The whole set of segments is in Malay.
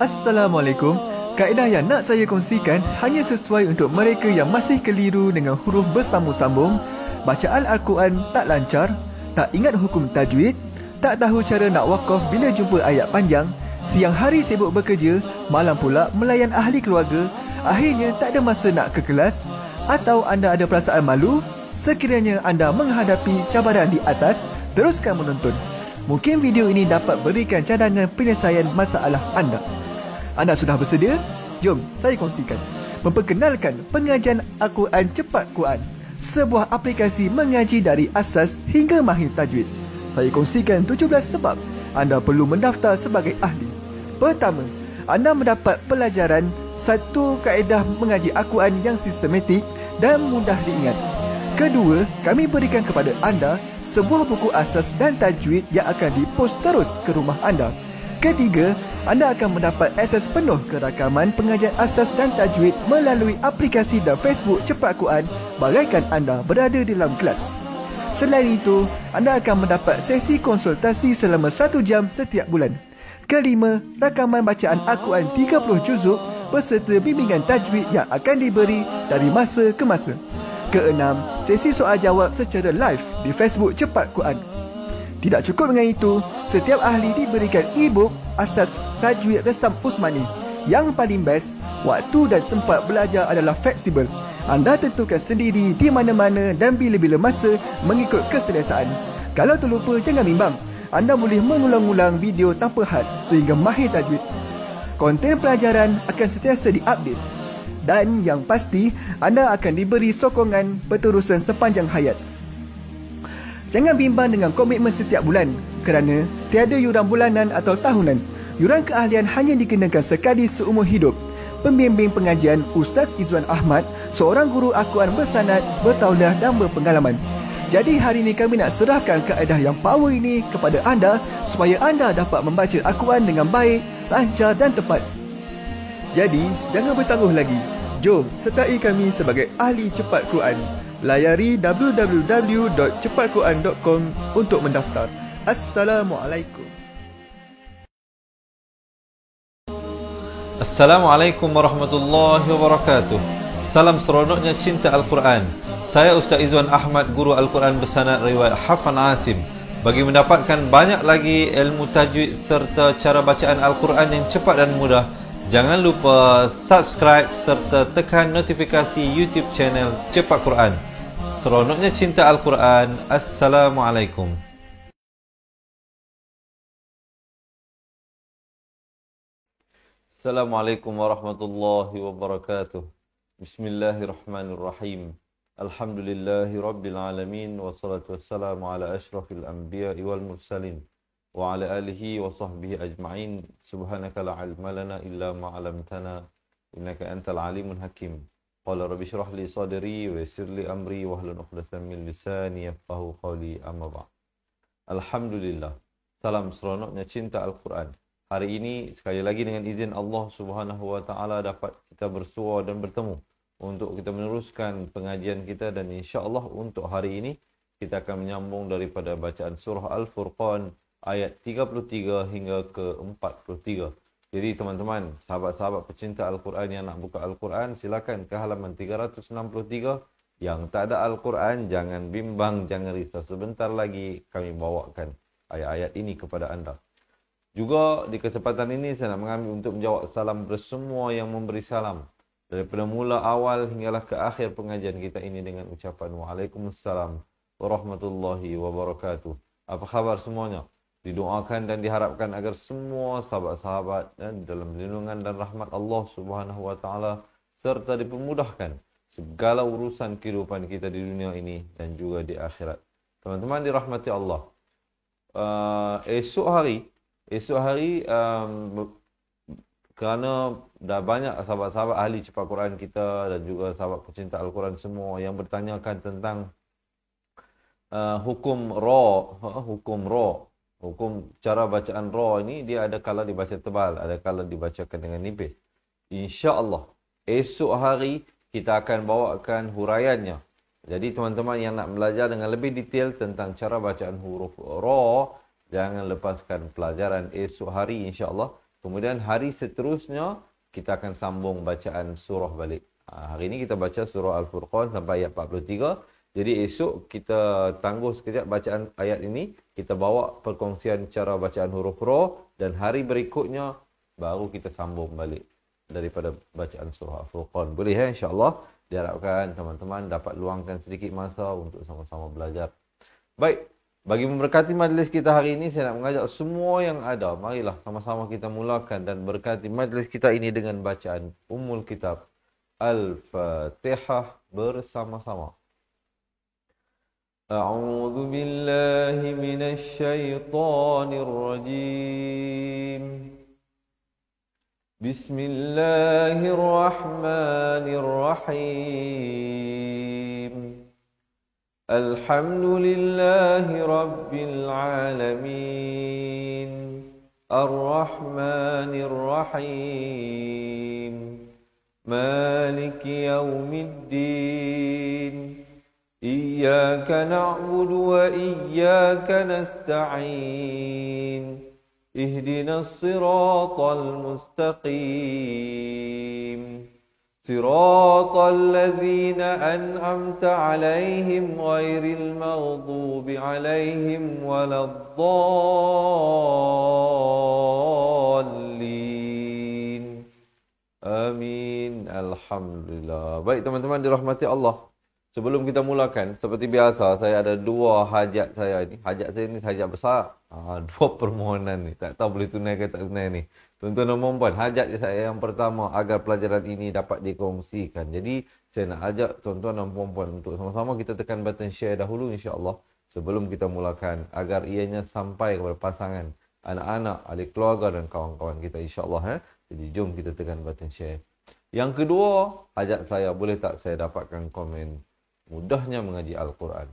Assalamualaikum. Kaedah yang nak saya kongsikan hanya sesuai untuk mereka yang masih keliru dengan huruf bersambung-sambung, bacaan Al-Quran tak lancar, tak ingat hukum tajwid, tak tahu cara nak wakaf bila jumpa ayat panjang, siang hari sibuk bekerja, malam pula melayan ahli keluarga, akhirnya tak ada masa nak ke kelas, atau anda ada perasaan malu. Sekiranya anda menghadapi cabaran di atas, teruskan menonton. Mungkin video ini dapat berikan cadangan penyelesaian masalah anda. Anda sudah bersedia? Jom saya kongsikan. Memperkenalkan pengajian Al-Quran Cepat Quran, sebuah aplikasi mengaji dari asas hingga mahir tajwid. Saya kongsikan 17 sebab anda perlu mendaftar sebagai ahli. Pertama, anda mendapat pelajaran satu kaedah mengaji Al-Quran yang sistematik dan mudah diingat. Kedua, kami berikan kepada anda sebuah buku asas dan tajwid yang akan dipost terus ke rumah anda. Ketiga, anda akan mendapat akses penuh ke rakaman pengajian asas dan tajwid melalui aplikasi dan Facebook Cepat Quran bagaikan anda berada di dalam kelas. Selain itu, anda akan mendapat sesi konsultasi selama 1 jam setiap bulan. Kelima, rakaman bacaan Al-Quran 30 juzuk beserta bimbingan tajwid yang akan diberi dari masa ke masa. Keenam, sesi soal jawab secara live di Facebook Cepat Quran. Tidak cukup dengan itu, setiap ahli diberikan e-book asas tajwid resam Usmani. Yang paling best, waktu dan tempat belajar adalah fleksibel. Anda tentukan sendiri di mana-mana dan bila-bila masa mengikut keselesaan. Kalau terlupa, jangan bimbang. Anda boleh mengulang-ulang video tanpa had sehingga mahir tajwid. Konten pelajaran akan sentiasa diupdate. Dan yang pasti, anda akan diberi sokongan berterusan sepanjang hayat. Jangan bimbang dengan komitmen setiap bulan kerana tiada yuran bulanan atau tahunan. Yuran keahlian hanya dikenakan sekali seumur hidup. Pembimbing pengajian Ustaz Izwan Ahmad, seorang guru Al-Quran bersanad, bertauliah dan berpengalaman. Jadi hari ini kami nak serahkan kaedah yang power ini kepada anda supaya anda dapat membaca Al-Quran dengan baik, lancar dan tepat. Jadi, jangan bertangguh lagi. Jom sertai kami sebagai ahli Cepat Quran. Layari www.cepatquran.com untuk mendaftar. Assalamualaikum. Assalamualaikum warahmatullahi wabarakatuh. Salam seronoknya cinta Al-Quran. Saya Ustaz Izwan Ahmad, guru Al-Quran bersanad riwayat Hafan Asim. Bagi mendapatkan banyak lagi ilmu tajwid serta cara bacaan Al-Quran yang cepat dan mudah, jangan lupa subscribe serta tekan notifikasi YouTube channel Cepat Quran. Seronoknya cinta Al-Quran. Assalamualaikum. Assalamualaikum warahmatullahi wabarakatuh. Bismillahirrahmanirrahim. Alhamdulillahi rabbil alamin. Wassalatu wassalamu ala ashrafil anbiya'i wal mursalin wa ala alihi wa sahbihi ajma'in. Subhanaka la ilma lana illa ma 'allamtana innaka antal alimul hakim. Qala rabbi shrah li sadri wa yassir li amri wa hlul 'uqdatam min lisani yafqahu qawli, amma ba'd. Alhamdulillah. Salam seronoknya cinta Al-Quran. Hari ini sekali lagi dengan izin Allah Subhanahu wa taala dapat kita bersua dan bertemu untuk kita meneruskan pengajian kita, dan insya-Allah untuk hari ini kita akan menyambung daripada bacaan surah Al-Furqan ayat 33 hingga ke 43. Jadi teman-teman, sahabat-sahabat pecinta Al-Quran yang nak buka Al-Quran, silakan ke halaman 363. Yang tak ada Al-Quran, jangan bimbang, jangan risau. Sebentar lagi kami bawakan ayat-ayat ini kepada anda. Juga di kesempatan ini saya nak mengambil untuk menjawab salam bersemua yang memberi salam. Daripada mula awal hinggalah ke akhir pengajian kita ini dengan ucapan Waalaikumsalam warahmatullahi wabarakatuh. Apa khabar semuanya? Didoakan dan diharapkan agar semua sahabat-sahabat dalam lindungan dan rahmat Allah Subhanahu wa taala serta dipermudahkan segala urusan kehidupan kita di dunia ini dan juga di akhirat. Teman-teman dirahmati Allah. Esok hari kerana dah banyak sahabat-sahabat ahli Cepat Quran kita dan juga sahabat pecinta Al-Quran semua yang bertanyakan tentang hukum cara bacaan ra ini, dia ada kala dibaca tebal, ada kala dibacakan dengan nipis. Insya-Allah esok hari kita akan bawakan huraiannya. Jadi teman-teman yang nak belajar dengan lebih detail tentang cara bacaan huruf ra, jangan lepaskan pelajaran esok hari insya-Allah. Kemudian hari seterusnya kita akan sambung bacaan surah balik. Hari ini kita baca surah Al-Furqan sampai ayat 43. Jadi esok kita tangguh sekejap bacaan ayat ini. Kita bawa perkongsian cara bacaan huruf ra. Dan hari berikutnya baru kita sambung balik daripada bacaan surah Al-Furqan. Boleh ya, insyaAllah. Diharapkan teman-teman dapat luangkan sedikit masa untuk sama-sama belajar. Baik, bagi memberkati majlis kita hari ini, saya nak mengajak semua yang ada, marilah sama-sama kita mulakan dan berkati majlis kita ini dengan bacaan Ummul Kitab Al-Fatihah bersama-sama. A'udzu billahi minasy syaithanir rajim. Bismillahirrahmanirrahim. Alhamdulillahi rabbil alamin. Ar-Rahmanir Rahim. Maliki yaumiddin. Iyyaka na'budu wa iyyaka nasta'in. Ihdinas siratal mustaqim. Siratal ladzina an'amta 'alaihim ghairil maghdubi 'alaihim waladdallin. Amin. Alhamdulillah. Baik teman-teman dirahmati Allah. Sebelum kita mulakan, seperti biasa, saya ada dua hajat saya ini. Hajat saya ini hajat besar. Dua permohonan ni. Tak tahu boleh tunai ke tak tunai ni. Tuan-tuan dan puan-puan, hajat saya yang pertama agar pelajaran ini dapat dikongsikan. Jadi, saya nak ajak tuan-tuan dan puan-puan untuk sama-sama kita tekan button share dahulu insya-Allah sebelum kita mulakan agar ianya sampai kepada pasangan, anak-anak, ahli keluarga dan kawan-kawan kita insya-Allah. Jadi, jom kita tekan button share. Yang kedua, hajat saya, boleh tak saya dapatkan komen mudahnya mengaji Al-Quran.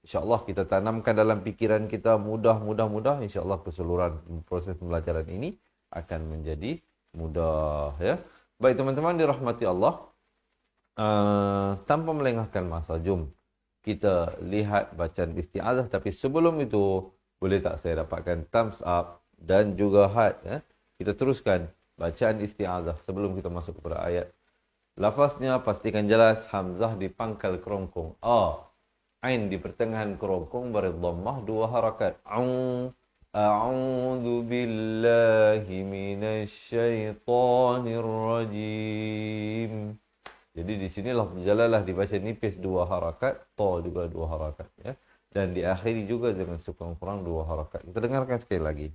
InsyaAllah kita tanamkan dalam fikiran kita mudah. InsyaAllah keseluruhan proses pembelajaran ini akan menjadi mudah. Ya. Baik teman-teman dirahmati Allah. Tanpa melengahkan masa, jom kita lihat bacaan isti'adzah. Tapi sebelum itu, boleh tak saya dapatkan thumbs up dan juga heart. Ya. Kita teruskan bacaan isti'adzah sebelum kita masuk kepada ayat. Lafaznya pastikan jelas, hamzah di pangkal kerongkong. Ain di pertengahan kerongkong beri dhammah 2 harakat. A'udzu billahi minasy syaithanir rajim. Jadi di sini lafaz jalalah dibaca nipis 2 harakat, ta juga 2 harakat ya. Dan diakhiri juga dengan sekurang-kurang 2 harakat. Kita dengarkan sekali lagi.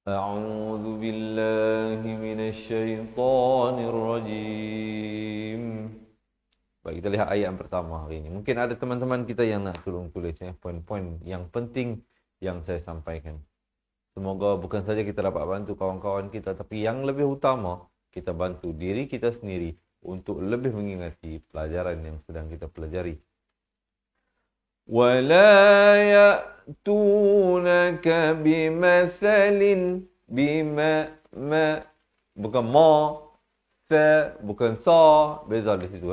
A'udzu billahi minasy syaithanir rajim. Baik, kita lihat ayat yang pertama hari ini. Mungkin ada teman-teman kita yang nak tolong tulis poin-poin yang penting yang saya sampaikan. Semoga bukan saja kita dapat bantu kawan-kawan kita, tapi yang lebih utama kita bantu diri kita sendiri untuk lebih mengingati pelajaran yang sedang kita pelajari. وَلَا يَأْتُونَكَ بِمَثَلٍ bukan ma, sa, bukan sa, beza di situ.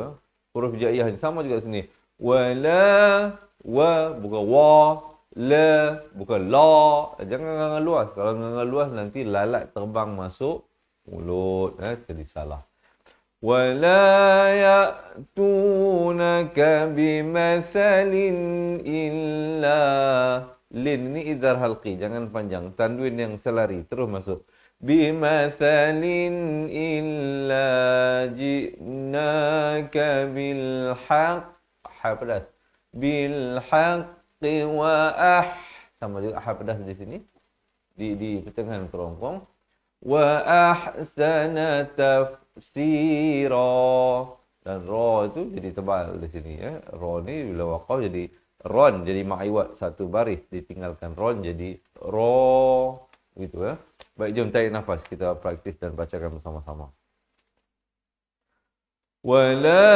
Huruf hijaiyah sama juga sini. وَلَا, wa, bukan wa, la, bukan la. Jangan nganga luas. Kalau nganga luas nanti lalat terbang masuk mulut. Jadi salah. وَلَا يَأْتُونَكَ بِمَثَلٍ إِلَّا lin ni idhar halqi, jangan panjang. Tanwin yang selari terus masuk. بِمَثَلٍ إِلَّا جِئْنَاكَ بِالْحَقِّ, ha pedas. بِالْحَقِّ وَأَحْ, sama juga ha pedas di sini. Di pertengahan kerongkong. وَأَحْسَنَ tafsira, dan ra itu jadi tebal di sini ya. Ra ni bila waqaf jadi ron, jadi ma'iwat satu baris, ditinggalkan ron jadi ra gitu ya. Baik, jom tarik nafas, kita praktis dan bacakan bersama-sama. وَلَا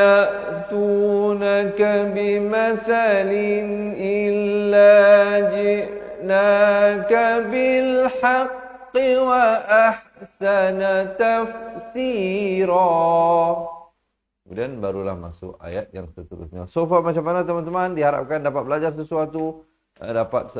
يَأْتُونَكَ بِمَثَلٍ إِلَّا جِئْنَاكَ بِالْحَقِّ وَأَحْسَنَ تَفْسِيرًا. Kemudian barulah masuk ayat yang seterusnya. So far macam mana teman-teman? Diharapkan dapat belajar sesuatu. dapat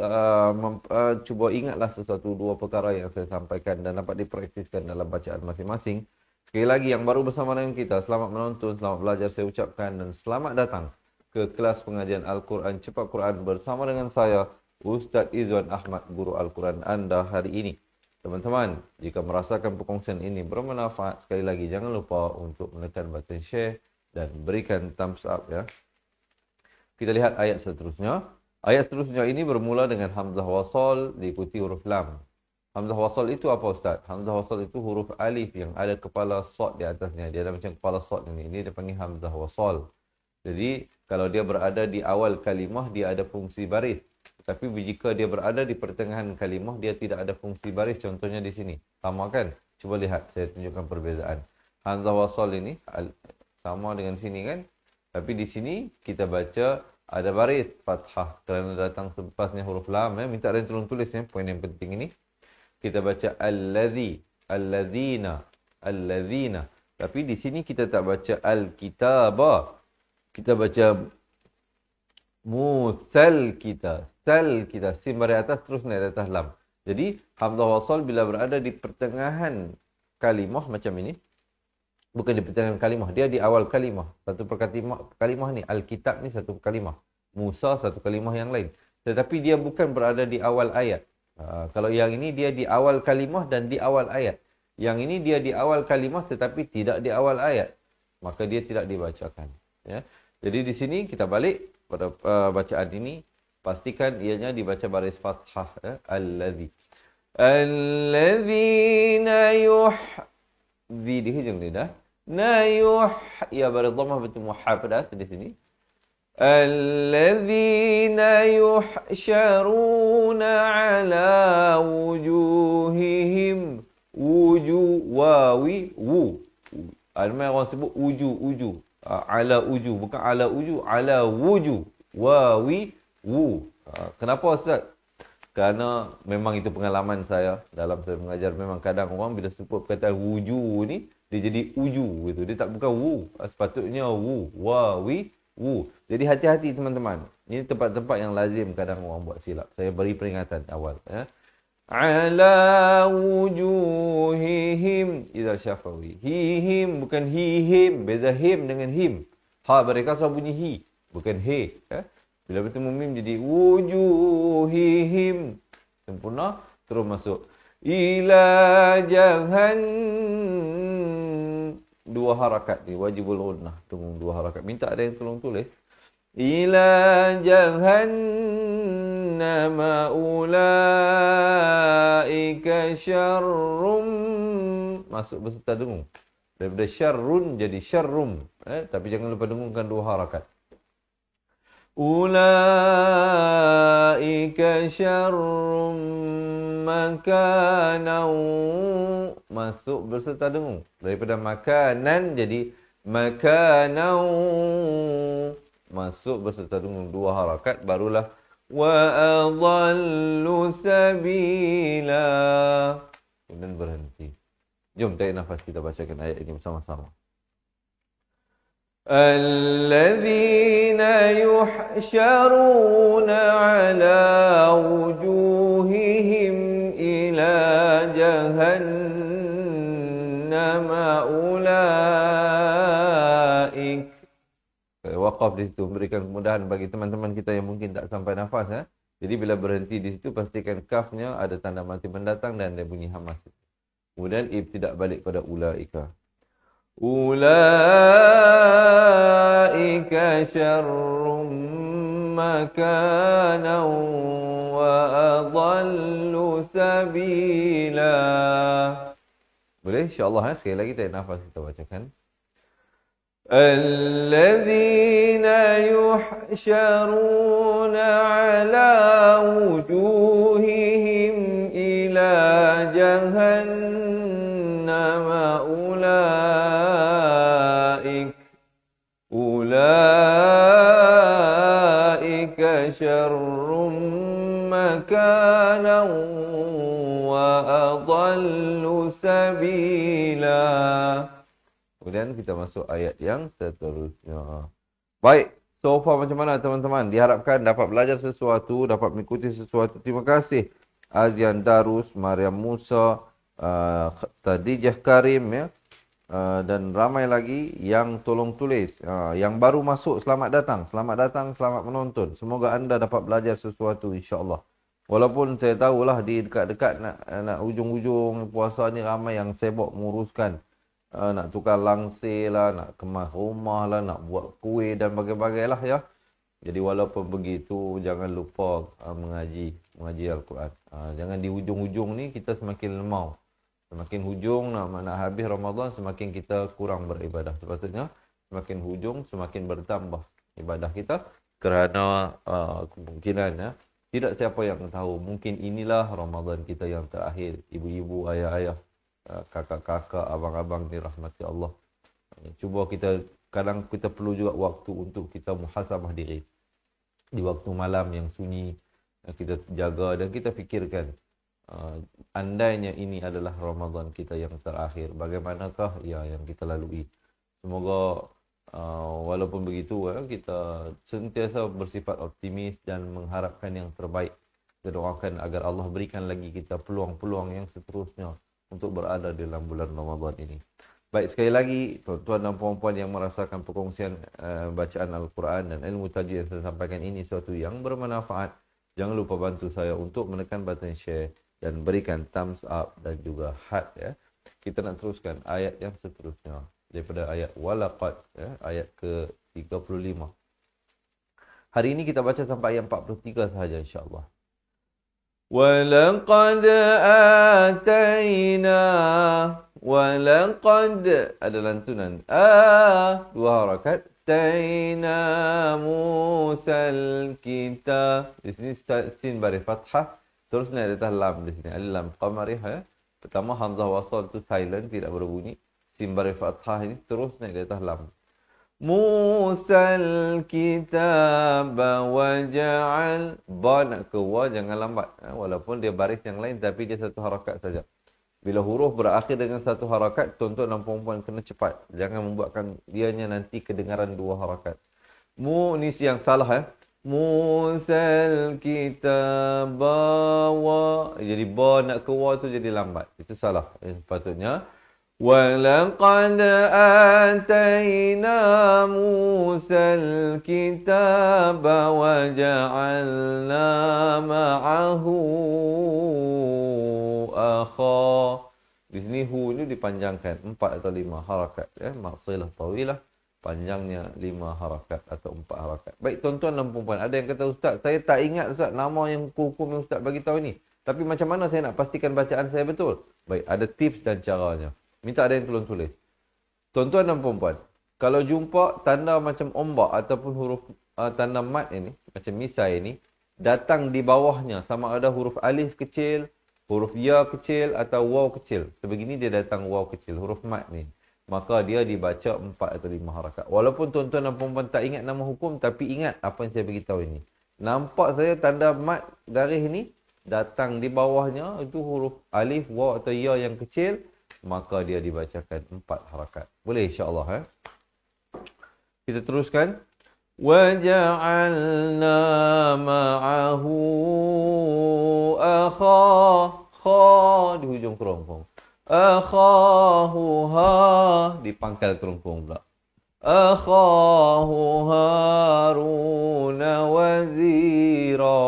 cuba ingatlah sesuatu dua perkara yang saya sampaikan dan dapat dipraktiskan dalam bacaan masing-masing. Sekali lagi, yang baru bersama dengan kita, selamat menonton, selamat belajar saya ucapkan dan selamat datang ke kelas pengajian Al-Quran Cepat Quran bersama dengan saya, Ustaz Izwan Ahmad, guru Al-Quran anda hari ini. Teman-teman, jika merasakan perkongsian ini bermanfaat, sekali lagi jangan lupa untuk menekan button share dan berikan thumbs up ya. Kita lihat ayat seterusnya. Ayat seterusnya ini bermula dengan hamzah wasal diikuti huruf lam. Hamzah wasal itu apa Ustaz? Hamzah wasal itu huruf alif yang ada kepala sad di atasnya. Dia ada macam kepala sad ini. Ini dipanggil hamzah wasal. Jadi kalau dia berada di awal kalimah, dia ada fungsi baris. Tapi jika dia berada di pertengahan kalimah, dia tidak ada fungsi baris. Contohnya di sini. Sama kan? Cuba lihat, saya tunjukkan perbezaan. Hamzah wasal ini sama dengan sini kan? Tapi di sini kita baca ada baris fathah kerana datang selepasnya huruf lam ya. Minta ada yang tolong tulis ya, poin yang penting ini. Kita baca allazi, allazina, allazina. Tapi di sini kita tak baca al-kitaba. Kita baca musal kita, sal kita. Sim dari atas terus naik atas lam. Jadi hamzah wasal bila berada di pertengahan kalimah macam ini. Bukan di pertengahan kalimah, dia di awal kalimah. Satu kalimah ni, Alkitab ni satu kalimah. Musa satu kalimah yang lain. Tetapi dia bukan berada di awal ayat. Kalau yang ini dia di awal kalimah dan di awal ayat. Yang ini dia di awal kalimah tetapi tidak di awal ayat. Maka dia tidak dibacakan. Ya. Jadi di sini kita balik pada bacaan ini. Pastikan ianya dibaca baris fathah. Ya. Allazi. Allazina di hujung lidah. Ya baris dhammah betul muhab pada di sini. Alladzina yuhsyaruna ala wujuhihim wawi Ada orang sebut uju ala uju, bukan ala uju, ala wuju wawi Kenapa Ustaz? Kerana memang itu pengalaman saya dalam saya mengajar. Memang kadang orang bila sebut perkataan wuju ni dia jadi uju gitu. Dia tak bukan wu. Sepatutnya wawi Jadi hati-hati teman-teman. Ini tempat-tempat yang lazim kadang orang buat silap. Saya beri peringatan awal ya. Ala wujuhihim idza syafawi. Hihim bukan hihim, beza him dengan him. Ha mereka selalu bunyi hi, bukan he ya. Bila bertemu mim jadi wujuhihim. Sempurna, terus masuk ila jahan. Dua harakat ni wajibul ghunnah. Tunggu dua harakat. Minta ada yang tolong tulis. Ila jahannama ulaika syarrum. Masuk beserta dengung. Daripada syarrun jadi syarrum. Tapi jangan lupa dengungkan dua harakat. Ulaika syarrum makanau. Masuk berserta dengung. Daripada makanan jadi makanau. Masuk berserta dengung dua harakat. Barulah wa adallu sabila. Kemudian berhenti. Jom tarik nafas, kita bacakan ayat ini bersama-sama. Alladzina yuhsyaruna ala wujuhihim ila jahannama ulaik. Waqaf di situ, memberikan kemudahan bagi teman-teman kita yang mungkin tak sampai nafas ya. Jadi bila berhenti di situ pastikan kafnya ada tanda mati mendatang dan ada bunyi hamas. Kemudian ibtidak balik pada ulaika. Ulaika syarrum makanan wa adallu sabila. Boleh insya-Allah sekali lagi tarik nafas kita bacakan. Alladzina yuhsyaruna ala wujuhihim ila jahannama ulaika syarrum makanan wa adallu sabila. Kemudian kita masuk ayat yang seterusnya. Baik, So far macam mana teman-teman? Diharapkan dapat belajar sesuatu, dapat mengikuti sesuatu. Terima kasih Azian Darus, Mariam Musa, Khadijah Karim ya. Dan ramai lagi yang tolong tulis. Yang baru masuk, selamat datang. Selamat datang, selamat menonton. Semoga anda dapat belajar sesuatu insya-Allah. Walaupun saya tahulah di dekat-dekat nak ujung-ujung puasa ni ramai yang sibuk menguruskan nak tukar langsir lah, nak kemas rumah lah, nak buat kuih dan bagai-bagai lah ya. Jadi walaupun begitu, jangan lupa mengaji Al-Quran. Jangan di hujung-hujung ni kita semakin lemau. Semakin hujung nak habis Ramadan, semakin kita kurang beribadah. Sepatutnya semakin hujung, semakin bertambah ibadah kita. Kerana kemungkinan ya, tidak siapa yang tahu. Mungkin inilah Ramadan kita yang terakhir. Ibu-ibu, ayah-ayah, kakak-kakak, abang-abang dirahmati Allah. Cuba kadang kita perlu juga waktu untuk kita muhasabah diri. Di waktu malam yang sunyi, kita jaga dan kita fikirkan, andainya ini adalah Ramadan kita yang terakhir, bagaimanakah yang kita lalui. Semoga walaupun begitu kita sentiasa bersifat optimis dan mengharapkan yang terbaik. Kita doakan agar Allah berikan lagi kita peluang-peluang yang seterusnya untuk berada dalam bulan Ramadan ini. Baik, sekali lagi tuan-tuan dan puan-puan yang merasakan perkongsian bacaan Al-Quran dan ilmu tajwid yang saya sampaikan ini sesuatu yang bermanfaat, jangan lupa bantu saya untuk menekan button share dan berikan thumbs up dan juga heart ya. Kita nak teruskan ayat yang seterusnya daripada ayat walaqad ya, ayat ke-35. Hari ini kita baca sampai ayat 43 sahaja insya-Allah. Walaqad walaqad ada lantunan dua harakat. Ataina Musal kitab. Di sini sin baris fathah, terus naik atas lam di sini. Ada lam qamariyah ya. Pertama hamzah wasal tu silent, tidak berbunyi. Sin baris fathah ini terus naik di atas lam. Musal kitab wa ja'al, ba nak ke wa jangan lambat walaupun dia baris yang lain tapi dia satu harakat saja. Bila huruf berakhir dengan satu harakat, tuan-tuan dan puan-puan kena cepat. Jangan membuatkan dianya nanti kedengaran dua harakat. Ni yang salah ya. Musal kitab wa. Jadi ba nak ke wa tu jadi lambat. Itu salah. Sepatutnya walaqad ataina Musal kitab wa ja'alna ma'ahu akha. Di sini hu ni dipanjangkan 4 atau 5 harakat ya, maksilah tawilah, panjangnya 5 harakat atau 4 harakat. Baik tuan-tuan dan puan-puan, ada yang kata ustaz, saya tak ingat ustaz nama yang hukum yang ustaz bagi tahu ni. Tapi macam mana saya nak pastikan bacaan saya betul? Baik, ada tips dan caranya. Minta ada yang tolong tulis. Tuan-tuan dan puan-puan, kalau jumpa tanda macam ombak ataupun huruf tanda mat ini, macam misai ini, datang di bawahnya sama ada huruf alif kecil, huruf ya kecil atau waw kecil. Sebegini dia datang waw kecil, huruf mat ni. Maka dia dibaca 4 atau 5 harakat. Walaupun tuan-tuan dan puan-puan tak ingat nama hukum, tapi ingat apa yang saya beritahu ini. Nampak saya tanda mat garis ni, datang di bawahnya itu huruf alif, waw atau ya yang kecil, maka dia dibacakan 4 harakat. Boleh insya-Allah Kita teruskan. وَجَعَلْنَا مَعَهُ أَخَاهُ di hujung kerongkong. Akhahu ha di pangkal kerongkong pula. Akhahu Harun wazira.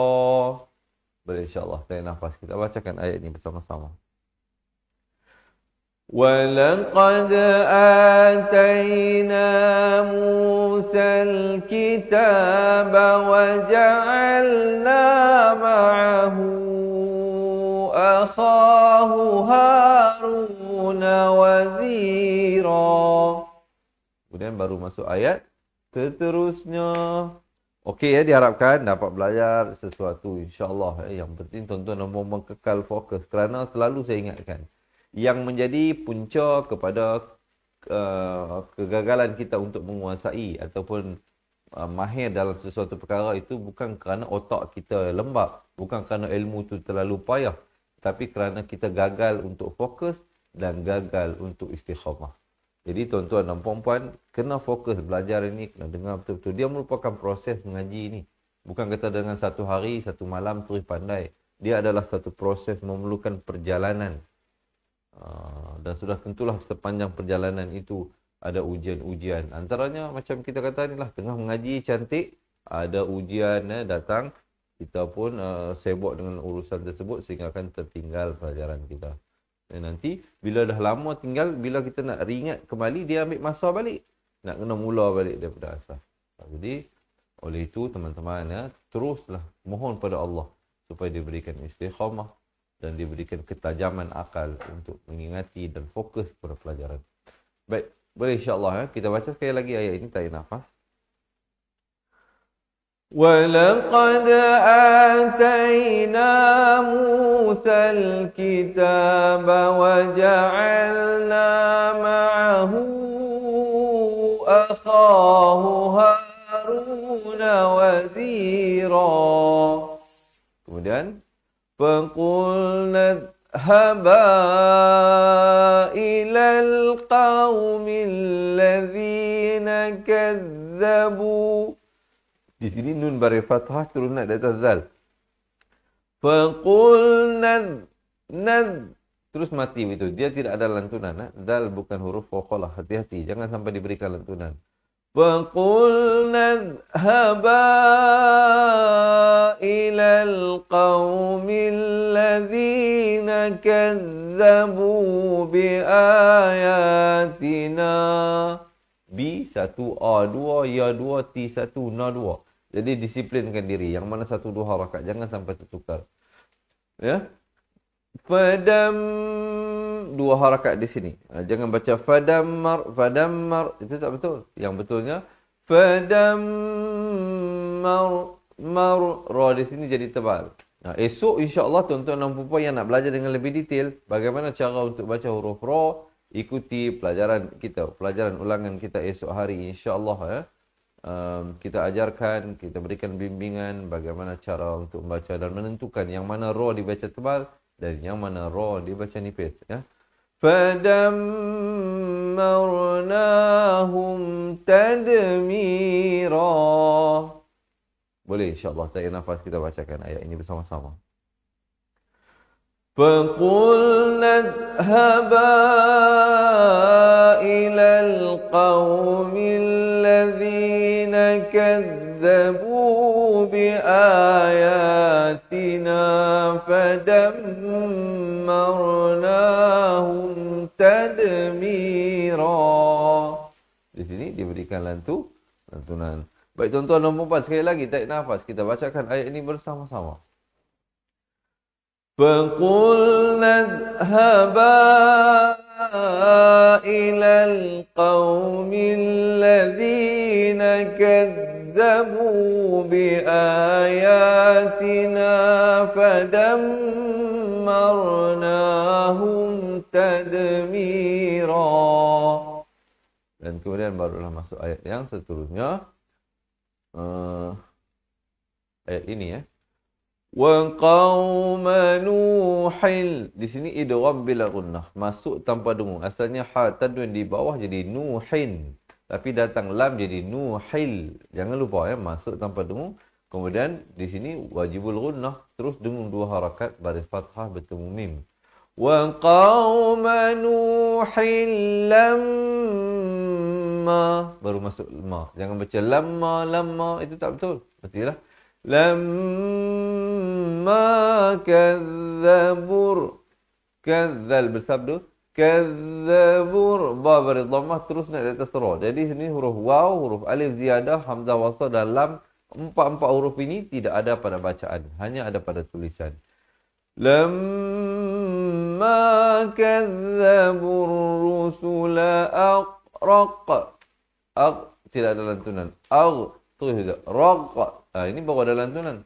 Boleh insya-Allah tarik nafas. Kita bacakan ayat ini bersama-sama. وَلَقَدْ آتَيْنَا مُوسَى الْكِتَابَ وَجَعَلْنَا مَعَهُ أَخَاهُ هَارُونَ وَزِيرًا. Kemudian baru masuk ayat seterusnya. Okey diharapkan dapat belajar sesuatu insya-Allah. Yang penting tuan-tuan dan puan-puan kekal fokus kerana selalu saya ingatkan, yang menjadi punca kepada kegagalan kita untuk menguasai ataupun mahir dalam sesuatu perkara itu bukan kerana otak kita lembab, bukan kerana ilmu itu terlalu payah, tapi kerana kita gagal untuk fokus dan gagal untuk istiqamah. Jadi tuan-tuan dan puan-puan kena fokus belajar ini, kena dengar betul-betul. Dia merupakan proses mengaji ini. Bukan kata dengan satu hari, satu malam terus pandai. Dia adalah satu proses memerlukan perjalanan. Dan sudah tentulah sepanjang perjalanan itu ada ujian-ujian. Antaranya macam kita kata ni lah, tengah mengaji cantik, ada ujian datang, kita pun sibuk dengan urusan tersebut sehingga akan tertinggal pelajaran kita. Dan nanti bila dah lama tinggal, bila kita nak reingat kembali, dia ambil masa balik. Nak kena mula balik daripada asas. Jadi oleh itu teman-teman teruslah mohon pada Allah supaya diberikan istiqamah dan diberikan ketajaman akal untuk mengingati dan fokus pada pelajaran. Baik, boleh insya-Allah kita baca sekali lagi ayat ini, tarik nafas. وَلَقَدْ آتَيْنَا مُوسَى الْكِتَابَ وَجَعَلْنَا مَعَهُ أَخَاهُ هَارُونَ وَزِيرًا. Kemudian فَقُلْنَا اذْهَبَا إِلَى الْقَوْمِ الَّذِينَ كَذَّبُوا. Di sini nun bari fathah turun di atas zal. Faqulna terus mati itu. Dia tidak ada lantunan. Zal bukan huruf faqalah. Hati-hati, jangan sampai diberikan lantunan. Faqulna haba ila alqaumil ladzina kazzabu bi ayatina. B 1 A 2 Ya 2 T 1 Na 2. Jadi disiplinkan diri. Yang mana 1 2 harakat, jangan sampai tertukar. Ya. Fadam 2 harakat di sini. Jangan baca fadammar, itu tak betul. Yang betulnya fadammar ra di sini jadi tebal. Nah, esok insya-Allah tuan-tuan dan puan-puan yang nak belajar dengan lebih detail bagaimana cara untuk baca huruf ra, ikuti pelajaran kita, pelajaran ulangan kita esok hari insya-Allah kita ajarkan, kita berikan bimbingan bagaimana cara untuk membaca dan menentukan yang mana ra dibaca tebal dan yang mana ra dibaca nipis ya. Fadammarnahum tadmira. Boleh insya-Allah tarik nafas kita bacakan ayat ini bersama-sama. فَقُلْنَا اذْهَبَا إِلَى الْقَوْمِ الَّذِينَ كَذَّبُوا بِآيَاتِنَا فَدَمَّرْنَاهُمْ تَدْمِيرًا. Di sini diberikan lantunan. Baik tuan-tuan dan puan-puan, sekali lagi tarik nafas, kita bacakan ayat ini bersama-sama. فَقُلْنَا اذْهَبَا إِلَى الْقَوْمِ الَّذِينَ كَذَّبُوا بِآيَاتِنَا فَدَمَّرْنَاهُمْ تَدْمِيرًا. Dan kemudian barulah masuk ayat yang seterusnya. Ayat ini ya. Wa qauma nuhil. Di sini idgham bila gunnah, masuk tanpa dengung. Asalnya ha tadwin di bawah jadi nuhin, tapi datang lam jadi nuhil. Jangan lupa ya, masuk tanpa dengung. Kemudian di sini wajibul gunnah, terus dengung 2 harakat baris fathah bertemu mim. Wa qauma nuhil lamma, baru masuk ma. Jangan baca lamma itu tak betul. Berarti lamma kazzabur, kazzal bersabdu, kazzabur ba bari dhammah terus naik di atas ra. Jadi sini huruf waw, huruf alif ziyadah, hamzah wasal dan lam, empat huruf ini tidak ada pada bacaan, hanya ada pada tulisan. Lamma kazzabur rusula aqraq, tidak ada lantunan. Terus juga raq. Ini baru ada lantunan.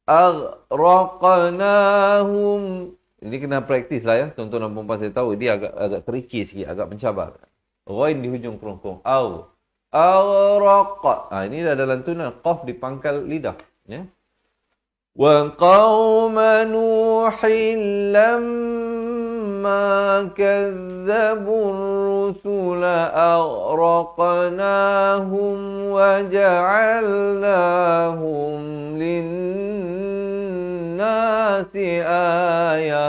Aghraqnahum. Ini kena praktis lah ya. Tuan-tuan dan puan-puan, saya tahu dia agak tricky sikit, agak mencabar. Ghain di hujung kerongkong. Aghraq. Ini dah ada lantunan. Qaf di pangkal lidah. Ya. Wa qauma nuhin lamma فلما كذبوا الرسل أغرقناهم وجعلناهم للناس آية.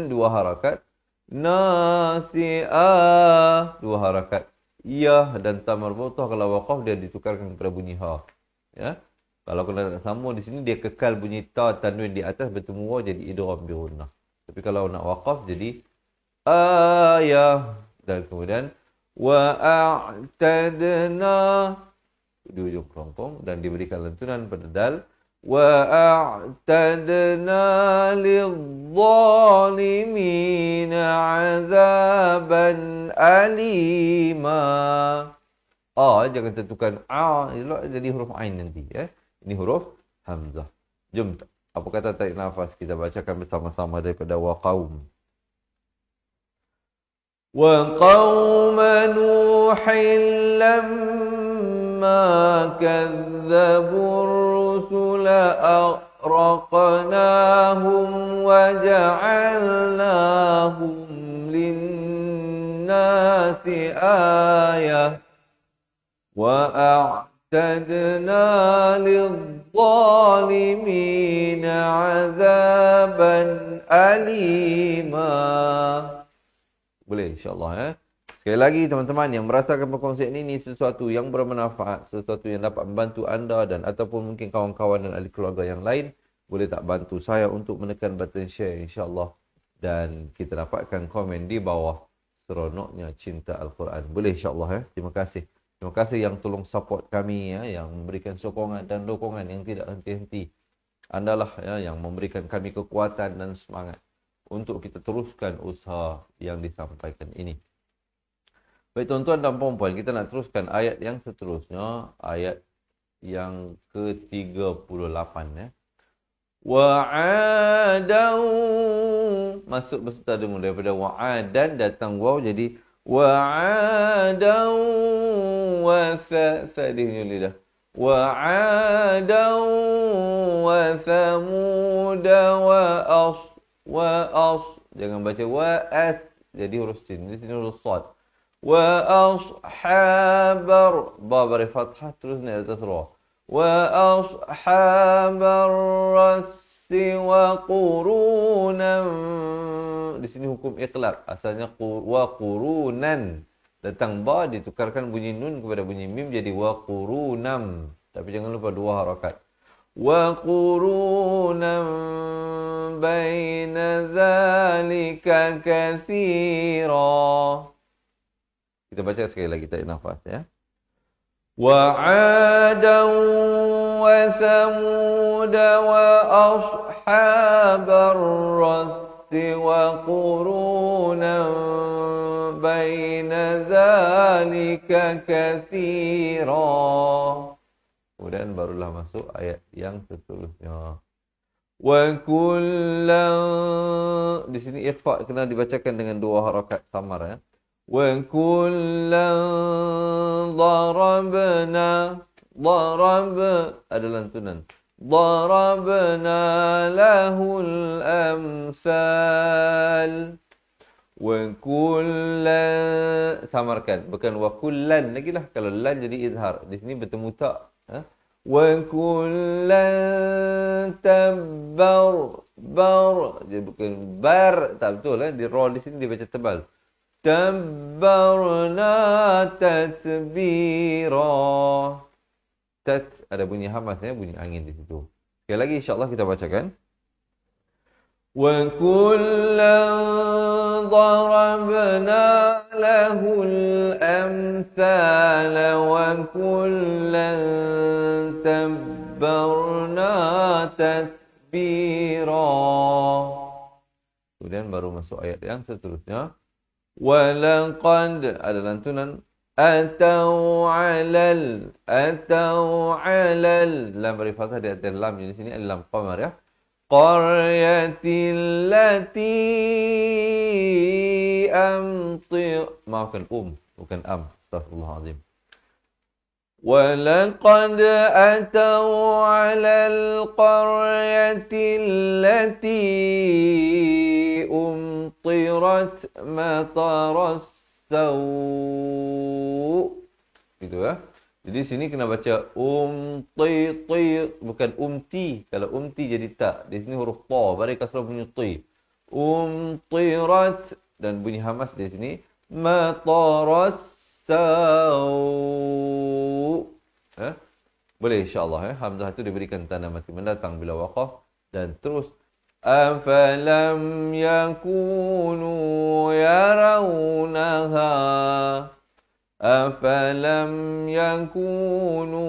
Dua harakat. Dua harakat. Ya dan ta marbutah kalau waqaf dia ditukarkan kepada bunyi ha. Ya. Kalau kena nak sambung di sini dia kekal bunyi ta tanwin di atas bertemu waw jadi idgham bi gunnah. Tapi kalau nak waqaf jadi ayah dan kemudian wa a'tadna di ujung kerongkong dan diberikan lantunan pada dal wa a'tadna lidh-dhalimin 'adzaban alima. Jangan tentukan jadi huruf ain nanti ya. Ini huruf hamzah. Jom apa kata tarik nafas kita bacakan bersama-sama daripada wa qaum. وقوم نوح لما كذبوا الرسل أغرقناهم وجعلناهم للناس آية وأعتدنا للظالمين عذابا أليما. Boleh insyaAllah ya. Sekali lagi teman-teman yang merasakan perkongsian ini sesuatu yang bermanfaat, sesuatu yang dapat membantu anda dan ataupun mungkin kawan-kawan dan ahli keluarga yang lain, boleh tak bantu saya untuk menekan button share insyaAllah. Dan kita dapatkan komen di bawah seronoknya cinta Al-Quran. Boleh insyaAllah ya. Terima kasih. Terima kasih yang tolong support kami ya, yang memberikan sokongan dan dukungan yang tidak henti-henti. Andalah ya, yang memberikan kami kekuatan dan semangat untuk kita teruskan usaha yang disampaikan ini. Baik tuan-tuan dan puan-puan, kita nak teruskan ayat yang seterusnya, ayat yang ke-38 ya. Wa'adan, masuk beserta demu daripada wa'adan datang waw jadi wa'adan wa tadihnya lidah. Wa'adan wa thamud jangan baca wa'at jadi huruf sin, di sini huruf sad. Wa ashabar ba beri fathah terus naik atas ra. Wa ashabar rassi wa qurunan, di sini hukum iqlab, asalnya wa qurunan, datang ba ditukarkan bunyi nun kepada bunyi mim jadi wa qurunam, tapi jangan lupa dua harakat. Wa qurunan baina dzalika katsira. Kita baca sekali lagi tarik nafas ya. Wa 'adan wa thamud wa ashabar rass wa qurunan baina dzalika katsira. Kemudian barulah masuk ayat yang seterusnya. Wa kullan, di sini ikhfa kena dibacakan dengan dua harakat samar ya. Wa kullan darabna, darab ada lantunan. Darabna lahul amsal. Wa kullan, samarkan, bukan wa kullan lagi lah, kalau lan jadi izhar. Di sini bertemu tak. Wa kullan tabbar, bar dia bukan bar, tak betul di ra di sini dibaca tebal. Tabbarna tatbira. Tat ada bunyi hamas ya, bunyi angin di situ. Sekali lagi insya-Allah kita bacakan. Wa kullan darabna lahul amthal wa kullan tabbarna tatbira. Kemudian baru masuk ayat yang seterusnya. Walaqad ada lantunan atau alal, atau alal, lam beri fathah di atas lam di sini ada lam qamar ya. Qaryatil lati amtir, maafkan bukan am, astagfirullahalazim. وَلَقَدْ أَتَوْا عَلَى الْقَرْيَةِ الَّتِي أُمْطِرَتْ مَطَرَ السَّوْءِ. Gitu ya. Jadi sini kena baca umti, bukan umti. Kalau umti jadi tak. Di sini huruf ta, bari kasrah bunyi ti. Umtirat, dan bunyi hamas di sini mataras sau. Boleh insya-Allah hamzah itu diberikan tanda mati mendatang bila waqaf, dan terus afalam yakunu yarawnaha. Afalam yakunu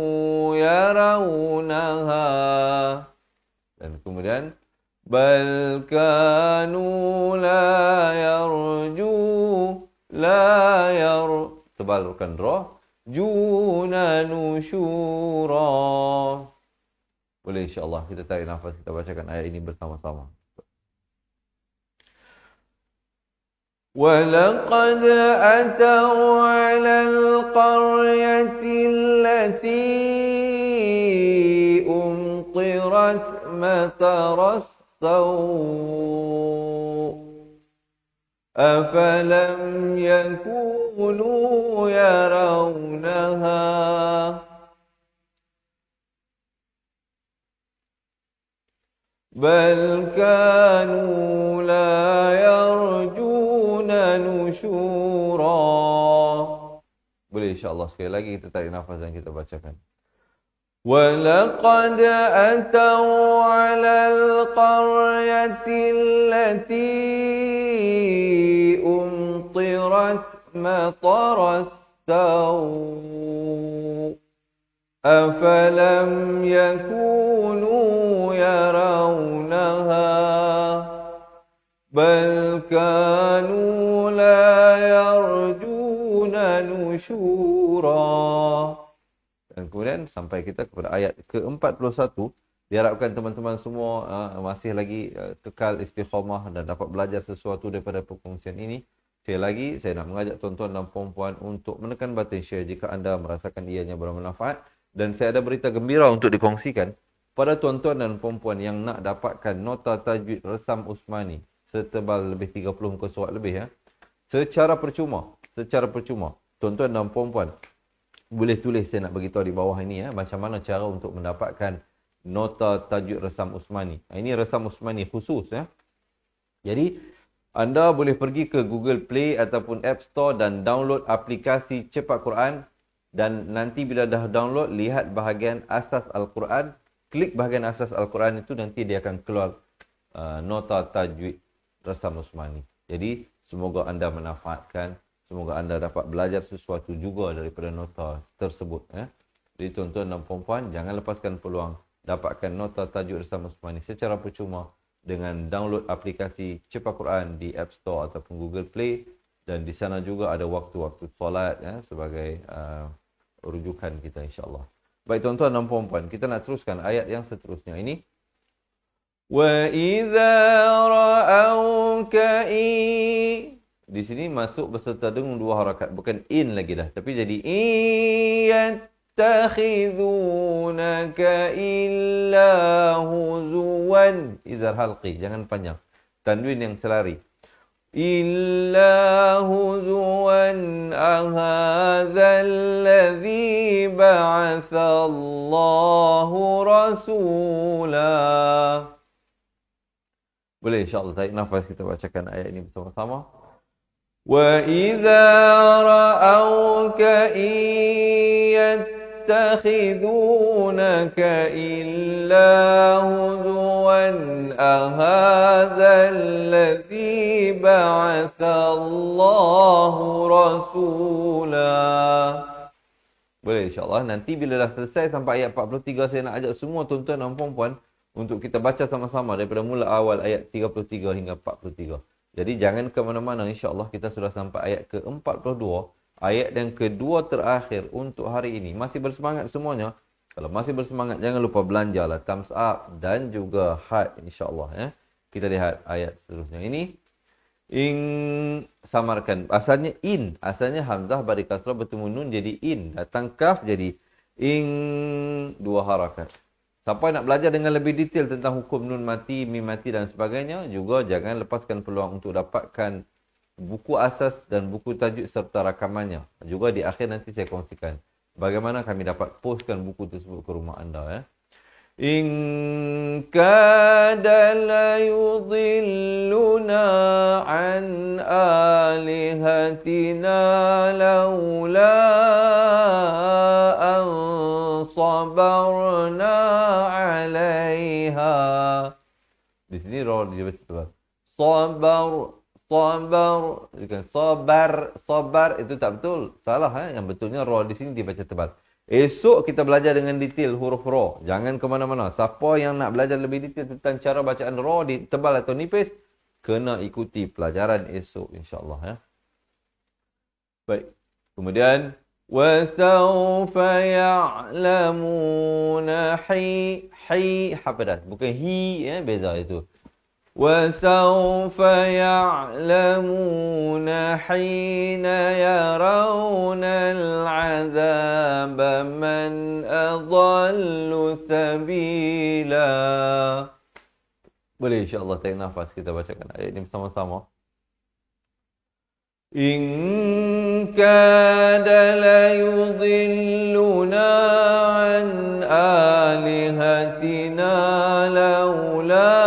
yarawnaha. Dan kemudian bal kanu la tebalkan ra, juna nusyura. Boleh insya-Allah kita tarik nafas, kita bacakan ayat ini bersama-sama. وَلَقَدْ أَتَوْا عَلَى الْقَرْيَةِ الَّتِي أُمْطِرَتْ مَطَرَ السَّوْءِ أَفَلَمْ يَكُونُوا يَرَوْنَهَا بَلْ كَانُوا لَا يَرْجُونَ نُشُورًا. Boleh insya-Allah sekali lagi kita tarik nafas dan kita bacakan. وَلَقَدْ أَتَوْا عَلَى الْقَرْيَةِ الَّتِي أُمْطِرَتْ مَطَرَ السَّوْءِ أَفَلَمْ يَكُونُوا يَرَوْنَهَا بَلْ كَانُوا لَا يَرْجُونَ نُشُورًا. Dan kemudian sampai kita kepada ayat ke-41. Diharapkan teman-teman semua masih lagi kekal istiqamah dan dapat belajar sesuatu daripada perkongsian ini. Sekali lagi, saya nak mengajak tuan-tuan dan puan-puan untuk menekan button share jika anda merasakan ianya bermanfaat. Dan saya ada berita gembira untuk dikongsikan pada tuan-tuan dan puan-puan yang nak dapatkan nota tajwid Resam Usmani setebal lebih 30 muka surat lebih secara percuma. Tuan-tuan dan puan-puan boleh tulis, saya nak beritahu di bawah ini macam mana cara untuk mendapatkan nota tajwid Resam Usmani. Ini Resam Usmani khusus Jadi anda boleh pergi ke Google Play ataupun App Store dan download aplikasi Cepat Quran, dan nanti bila dah download, lihat bahagian asas Al-Quran, klik bahagian asas Al-Quran itu, nanti dia akan keluar nota tajwid Resam Usmani. Jadi semoga anda manfaatkan, semoga anda dapat belajar sesuatu juga daripada nota tersebut. Jadi tuan-tuan dan puan-puan, jangan lepaskan peluang dapatkan nota tajwid Resam Usmani secara percuma dengan download aplikasi Cepat Quran di App Store ataupun Google Play, dan di sana juga ada waktu-waktu solat sebagai rujukan kita insya-Allah. Baik tuan-tuan dan puan-puan, kita nak teruskan ayat yang seterusnya ini. Wa idza ra'auka di sini masuk beserta dengan dua harakat, bukan in lagi dah, tapi jadi yattakhidunaka illa huzuwan. Izhar halqi, jangan panjang. Tanwin yang selari. Illa huzuwan ahadzal ladzi ba'atsallahu rasula. Boleh insya-Allah tarik nafas, kita bacakan ayat ini bersama-sama. Wa idza ra'auka yattakhidunaka illa huzuwan ahadzal ladzi ba'atsallahu rasula. Boleh insya-Allah nanti bila dah selesai sampai ayat 43, saya nak ajak semua tuan-tuan dan puan-puan untuk kita baca sama-sama daripada mula awal ayat 33 hingga 43. Jadi jangan ke mana-mana, insya-Allah kita sudah sampai ayat ke-42, ayat yang kedua terakhir untuk hari ini. Masih bersemangat semuanya? Kalau masih bersemangat, jangan lupa belanjalah thumbs up dan juga heart insya-Allah Kita lihat ayat seterusnya ini. Samarkan. Asalnya in, asalnya hamzah bari kasrah bertemu nun jadi in, datang kaf jadi Dua harakat. Siapa nak belajar dengan lebih detail tentang hukum nun mati, mim mati dan sebagainya, juga jangan lepaskan peluang untuk dapatkan buku asas dan buku tajuk serta rakamannya. Juga di akhir nanti saya kongsikan bagaimana kami dapat postkan buku tersebut ke rumah anda. Ya. In kada la yudhilluna an alihatina laula an sabarna alaiha. Di sini ra dia baca tebal. Sabar itu tak betul. Salah. Yang betulnya ra di sini dibaca tebal. Esok kita belajar dengan detail huruf ra. Jangan ke mana-mana. Siapa yang nak belajar lebih detail tentang cara bacaan ra di tebal atau nipis, kena ikuti pelajaran esok insya-Allah ya. Baik. Kemudian wasawfa ya'lamuna hapadah. Bukan hi ya, beza itu. وَسَوْفَ يَعْلَمُونَ حِينَ يَرَوْنَ الْعَذَابَ مَنْ أَضَلُّ سَبِيلًا. Boleh insya-Allah tarik nafas kita bacakan ayat ini bersama-sama. In kada la yudhilluna an alihatina laula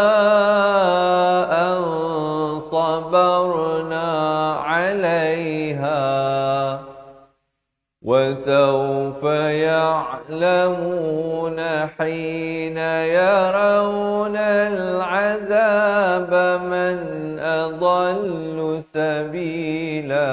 وسوف يعلمون حين يرون العذاب من أضل سبيلا.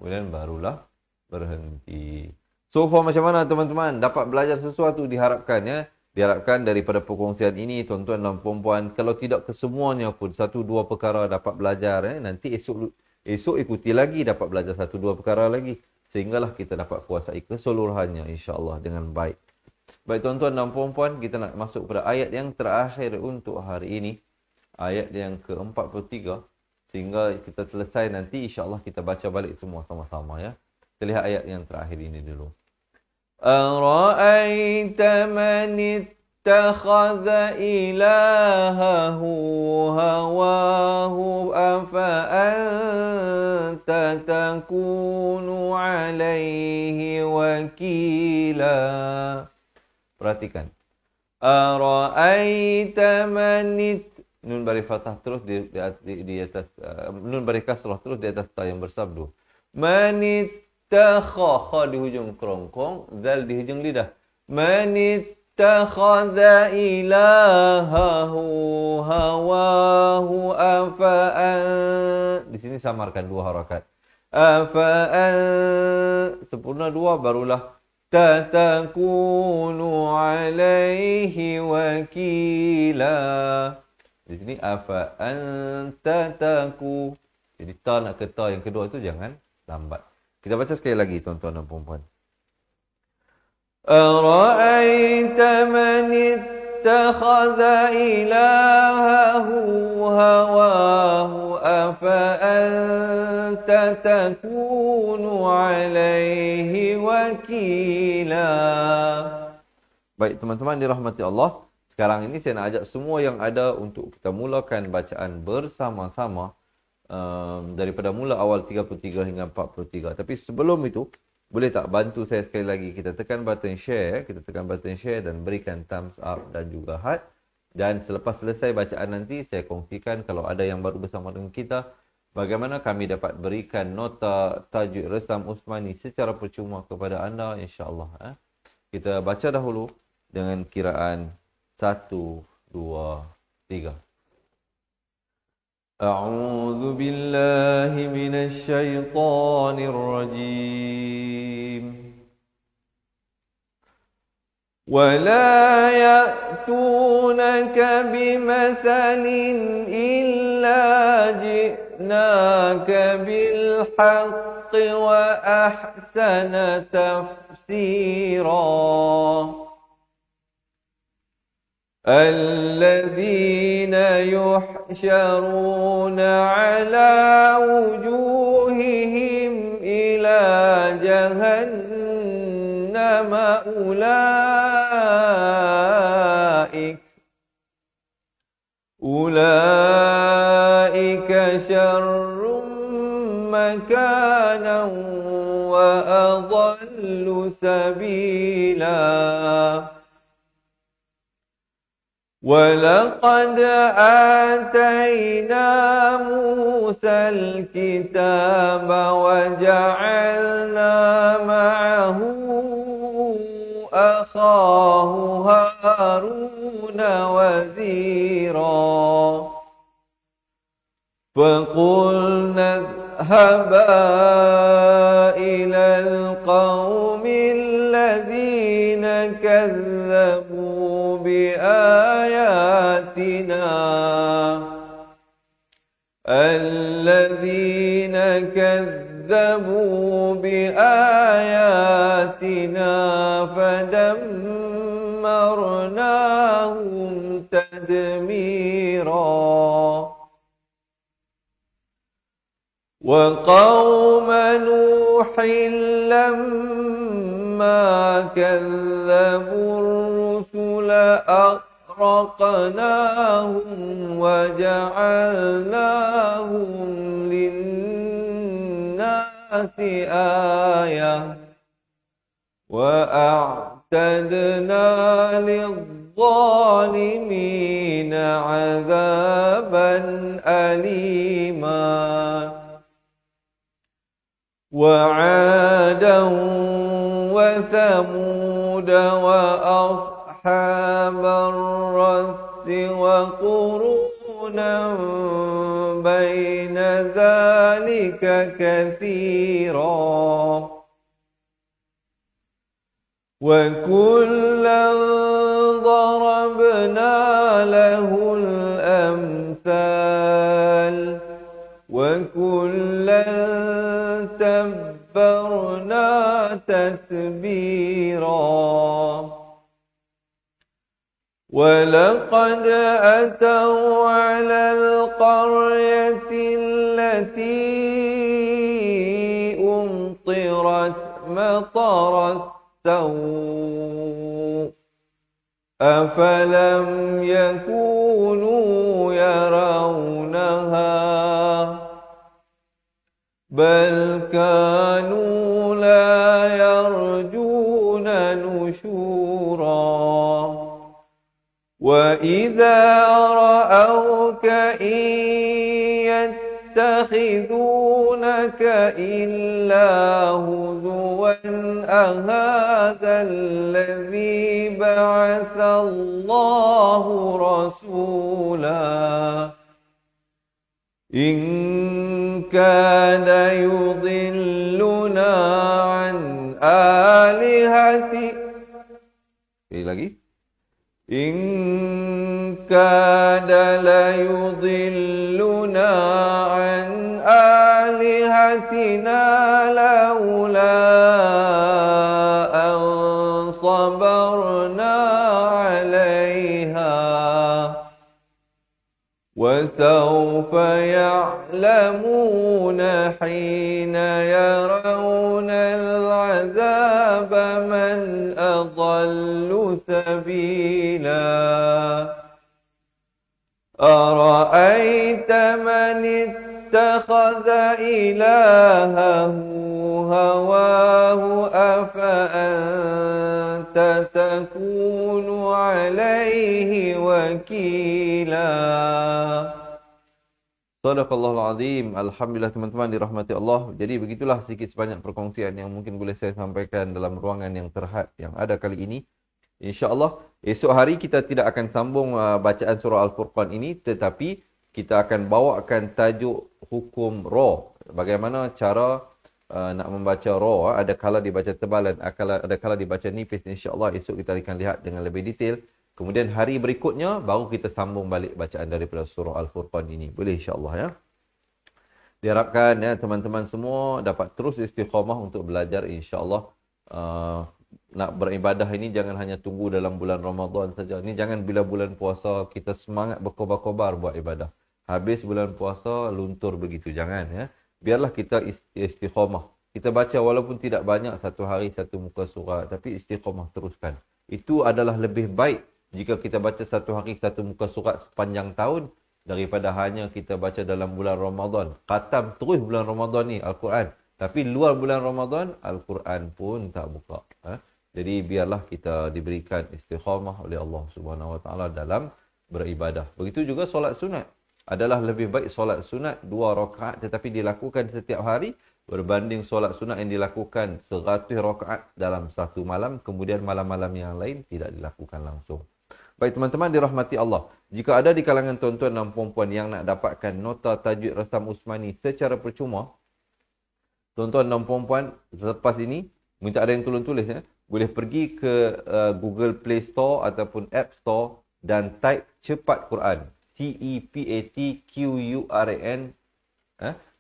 Kemudian barulah berhenti. So far macam mana teman-teman? Dapat belajar sesuatu diharapkan ya. Diharapkan daripada perkongsian ini tuan-tuan dan puan-puan, kalau tidak kesemuanya pun satu dua perkara dapat belajar ya. Nanti esok ikuti lagi dapat belajar satu dua perkara lagi. Sehinggalah kita dapat kuasai keseluruhannya insya-Allah dengan baik. Baik tuan-tuan dan puan-puan, kita nak masuk pada ayat yang terakhir untuk hari ini. Ayat yang ke-43. Sehingga kita selesai nanti insya-Allah kita baca balik semua sama-sama ya. Kita lihat ayat yang terakhir ini dulu. Ara'aita man ittakhadha ilahahu hawahu afa'anta takunu alaihi wakila. Perhatikan. Ara'aita man nun bari fathah terus di atas nun bari kasrah terus di atas ta yang bersabdu. Man ittakhadha di hujung kerongkong, zal di hujung lidah. Man ittakhadha ilahahu hawahu afa'an. Di sini samarkan dua harakat. Afa'an sempurna dua barulah tatakunu alaihi wakila. Di sini afa'an tataku. Jadi ta nak ke ta yang kedua itu jangan lambat. Kita baca sekali lagi tuan-tuan dan puan-puan. Ara'aita man ittakhadha ilahahu hawahu afa'anta takunu alaihi wakila. Baik teman-teman dirahmati Allah. Sekarang ini saya nak ajak semua yang ada untuk kita mulakan bacaan bersama-sama. Daripada mula awal 33 hingga 43. Tapi sebelum itu, boleh tak bantu saya sekali lagi? Kita tekan button share. Kita tekan button share dan berikan thumbs up dan juga heart. Dan selepas selesai bacaan nanti, saya kongsikan kalau ada yang baru bersama dengan kita, bagaimana kami dapat berikan nota tajuk Resam Usmani secara percuma kepada anda, insyaAllah. Kita baca dahulu dengan kiraan 1, 2, 3. أعوذ بالله من الشيطان الرجيم ولا يأتونك بمثل إلا جئناك بالحق وأحسن تفسيرا الذين يحشرون على وجوههم إلى جهنم أولئك شر مكانا وأضل سبيلا ولقد آتينا موسى الكتاب وجعلنا معه أخاه هارون وزيرا فقلنا اذهبا إلى القوم الذين كذبوا بآياتنا فدمرناهم تدميرا وقوم نوح لما كذبوا الرسل أغرقناهم وجعلناهم للناس آية وأعتدنا للظالمين عذابا أليما وعادا وثمود وأصحاب الرس وقرونا بين ذلك كثيرا وكلا ضربنا له الأمثال وكلا تبرنا تتبيرا ولقد أتوا على القرية التي أمطرت مطر السوء أفلم يكونوا يرونها بل كانوا لا يرجون نشورا وإذا رأوك إن يتخذونك إلا هزوا أهذا الذي بعث الله رسولا إن كان يضلنا عن آلهتنا إن كاد ليضلنا عن آلهتنا لولا أن صبرنا عليها وسوف يعلمون حين يرون العذاب من أضل سبيلا أرأيت من اتخذ إلهه هواه أفأنت تكون عليه وكيلا. Sadaqallahul Azim. Alhamdulillah teman-teman dirahmati Allah. Jadi begitulah sedikit sebanyak perkongsian yang mungkin boleh saya sampaikan dalam ruangan yang terhad yang ada kali ini. InsyaAllah esok hari kita tidak akan sambung bacaan surah Al-Furqan ini, tetapi kita akan bawakan tajuk hukum ra. Bagaimana cara nak membaca ra, ada kala dibaca tebal dan ada kala dibaca nipis. InsyaAllah esok kita akan lihat dengan lebih detail. Kemudian hari berikutnya baru kita sambung balik bacaan daripada surah Al-Furqan ini. Boleh insya-Allah ya. Diharapkan ya teman-teman semua dapat terus istiqamah untuk belajar insya-Allah. Nak beribadah ini jangan hanya tunggu dalam bulan Ramadan saja. Ini jangan bila bulan puasa kita semangat berkobar-kobar buat ibadah. Habis bulan puasa luntur begitu, jangan ya. Biarlah kita istiqamah. Kita baca walaupun tidak banyak, satu hari satu muka surat, tapi istiqamah teruskan. Itu adalah lebih baik jika kita baca satu hari satu muka surat sepanjang tahun daripada hanya kita baca dalam bulan Ramadan. Khatam terus bulan Ramadan ni Al-Quran. Tapi luar bulan Ramadan, Al-Quran pun tak buka. Jadi biarlah kita diberikan istiqamah oleh Allah Subhanahu Wa Taala dalam beribadah. Begitu juga solat sunat. Adalah lebih baik solat sunat 2 rakaat tetapi dilakukan setiap hari berbanding solat sunat yang dilakukan 100 rakaat dalam satu malam, kemudian malam-malam yang lain tidak dilakukan langsung. Baik teman-teman dirahmati Allah. Jika ada di kalangan tuan-tuan dan puan-puan yang nak dapatkan nota tajwid Rastam Usmani secara percuma, tuan-tuan dan puan-puan selepas ini, minta ada yang tolong tulis boleh pergi ke Google Play Store ataupun App Store dan type Cepat Quran. CEPATQURAN.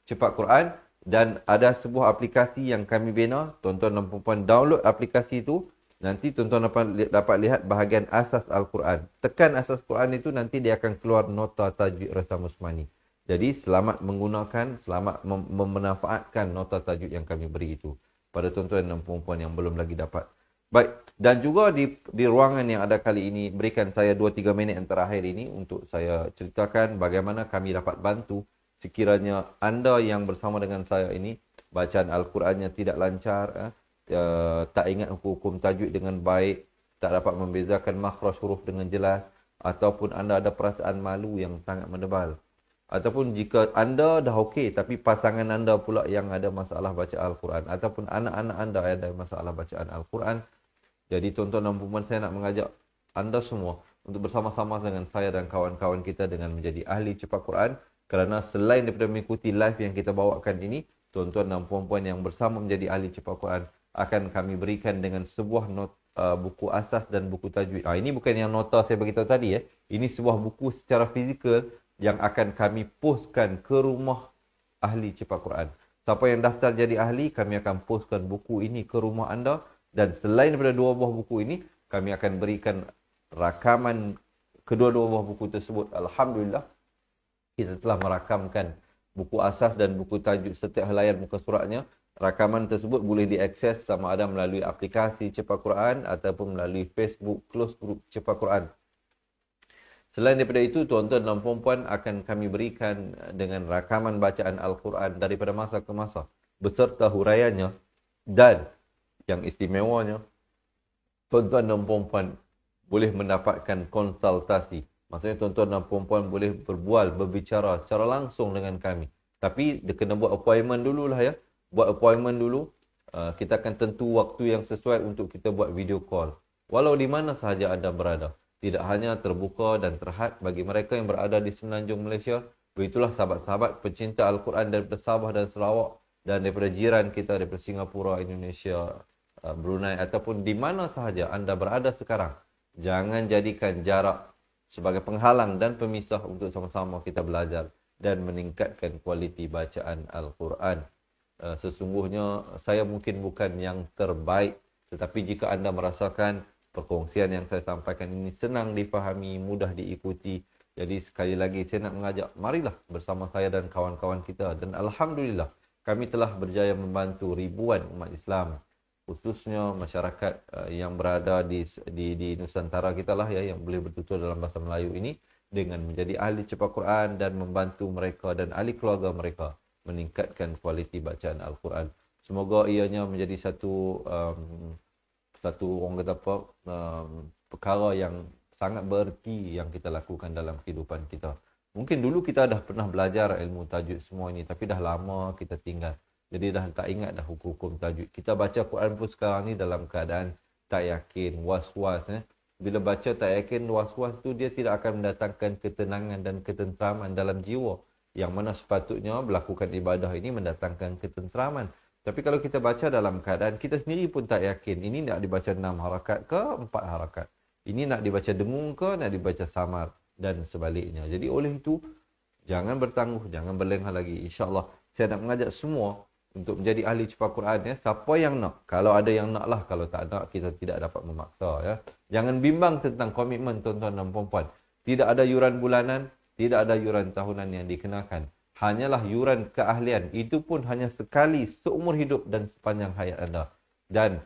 Cepat Quran. Dan ada sebuah aplikasi yang kami bina. Tuan-tuan dan puan-puan download aplikasi itu. Nanti tuan-tuan dapat lihat bahagian asas Al-Quran. Tekan asas Quran itu, nanti dia akan keluar nota tajwid Rastam Usmani. Jadi selamat menggunakan, selamat memanfaatkan nota tajwid yang kami beri itu pada tuan-tuan dan puan-puan yang belum lagi dapat. Baik, dan juga di ruangan yang ada kali ini, berikan saya 2-3 minit yang terakhir ini untuk saya ceritakan bagaimana kami dapat bantu sekiranya anda yang bersama dengan saya ini bacaan Al-Qurannya tidak lancar, tak ingat hukum tajwid dengan baik, tak dapat membezakan makhraj huruf dengan jelas, ataupun anda ada perasaan malu yang sangat menebal. Ataupun jika anda dah okey tapi pasangan anda pula yang ada masalah baca Al-Quran, ataupun anak-anak anda ada masalah bacaan Al-Quran. Jadi tuan-tuan dan puan-puan, saya nak mengajak anda semua untuk bersama-sama dengan saya dan kawan-kawan kita dengan menjadi ahli cepat Quran. Kerana selain daripada mengikuti live yang kita bawakan ini, tuan-tuan dan puan-puan yang bersama menjadi ahli cepat Quran akan kami berikan dengan sebuah buku asas dan buku tajwid. Ini bukan yang nota saya beritahu tadi. Ini sebuah buku secara fizikal yang akan kami postkan ke rumah ahli cepat Quran. Siapa yang daftar jadi ahli, kami akan postkan buku ini ke rumah anda. Dan selain daripada 2 buah buku ini, kami akan berikan rakaman kedua-dua buah buku tersebut. Alhamdulillah, kita telah merakamkan buku asas dan buku tajwid setiap helaian muka suratnya. Rakaman tersebut boleh diakses sama ada melalui aplikasi Cepat Quran ataupun melalui Facebook Close Group Cepat Quran. Selain daripada itu, tuan-tuan dan puan-puan akan kami berikan dengan rakaman bacaan Al-Quran daripada masa ke masa beserta huraiannya. Dan yang istimewanya, tuan-tuan dan puan-puan boleh mendapatkan konsultasi. Maksudnya tuan-tuan dan puan-puan boleh berbicara secara langsung dengan kami. Tapi dia kena buat appointment dululah ya. Buat appointment dulu. Kita akan tentu waktu yang sesuai untuk kita buat video call. Walau di mana sahaja anda berada. Tidak hanya terbuka dan terhad bagi mereka yang berada di Semenanjung Malaysia. Begitulah sahabat-sahabat pencinta Al-Quran daripada Sabah dan Sarawak. Dan daripada jiran kita daripada Singapura, Indonesia, Brunei ataupun di mana sahaja anda berada sekarang. Jangan jadikan jarak sebagai penghalang dan pemisah untuk sama-sama kita belajar dan meningkatkan kualiti bacaan Al-Quran. Sesungguhnya saya mungkin bukan yang terbaik, tetapi jika anda merasakan perkongsian yang saya sampaikan ini senang difahami, mudah diikuti, jadi sekali lagi saya nak mengajak, marilah bersama saya dan kawan-kawan kita. Dan Alhamdulillah, kami telah berjaya membantu ribuan umat Islam, khususnya masyarakat yang berada di Nusantara kita lah ya, yang boleh bertutur dalam bahasa Melayu ini, dengan menjadi ahli cepat Quran dan membantu mereka dan ahli keluarga mereka meningkatkan kualiti bacaan Al-Quran. Semoga ianya menjadi satu orang kata apa, perkara yang sangat bererti yang kita lakukan dalam kehidupan kita. Mungkin dulu kita dah pernah belajar ilmu tajwid semua ini, tapi dah lama kita tinggal. Jadi dah tak ingat dah hukum-hukum tajwid. Kita baca Quran pun sekarang ni dalam keadaan tak yakin, was-was. Bila baca tak yakin, was-was tu dia tidak akan mendatangkan ketenangan dan ketentraman dalam jiwa. Yang mana sepatutnya melakukan ibadah ini mendatangkan ketentraman. Tapi kalau kita baca dalam keadaan kita sendiri pun tak yakin, ini nak dibaca 6 harakat ke 4 harakat? Ini nak dibaca dengung ke nak dibaca samar? Dan sebaliknya. Jadi oleh itu, jangan bertangguh, jangan berlengah lagi. InsyaAllah, saya nak mengajak semua untuk menjadi ahli cepat Quran. Ya. Siapa yang nak? Kalau ada yang nak lah. Kalau tak nak, kita tidak dapat memaksa. Ya. Jangan bimbang tentang komitmen tuan-tuan dan puan-puan. Tidak ada yuran bulanan, tidak ada yuran tahunan yang dikenakan. hanyalah yuran keahlian. Itu pun hanya sekali seumur hidup dan sepanjang hayat anda. Dan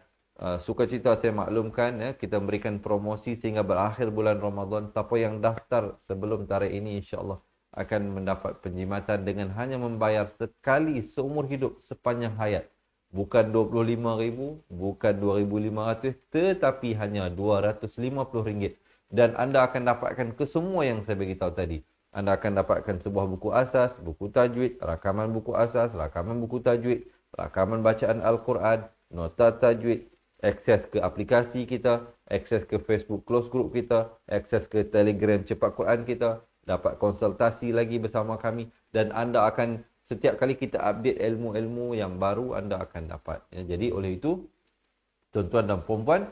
sukacita saya maklumkan, kita berikan promosi sehingga berakhir bulan Ramadan. Siapa yang daftar sebelum tarikh ini, insyaAllah akan mendapat penjimatan dengan hanya membayar sekali seumur hidup sepanjang hayat. Bukan 25,000, bukan 2,500, tetapi hanya RM250. Dan anda akan dapatkan kesemua yang saya beritahu tadi. Anda akan dapatkan sebuah buku asas, buku tajwid, rakaman buku asas, rakaman buku tajwid, rakaman bacaan Al-Quran, nota tajwid, akses ke aplikasi kita, akses ke Facebook close group kita, akses ke Telegram cepat Quran kita, dapat konsultasi lagi bersama kami, dan anda akan setiap kali kita update ilmu-ilmu yang baru anda akan dapat. Jadi oleh itu, tuan-tuan dan puan-puan,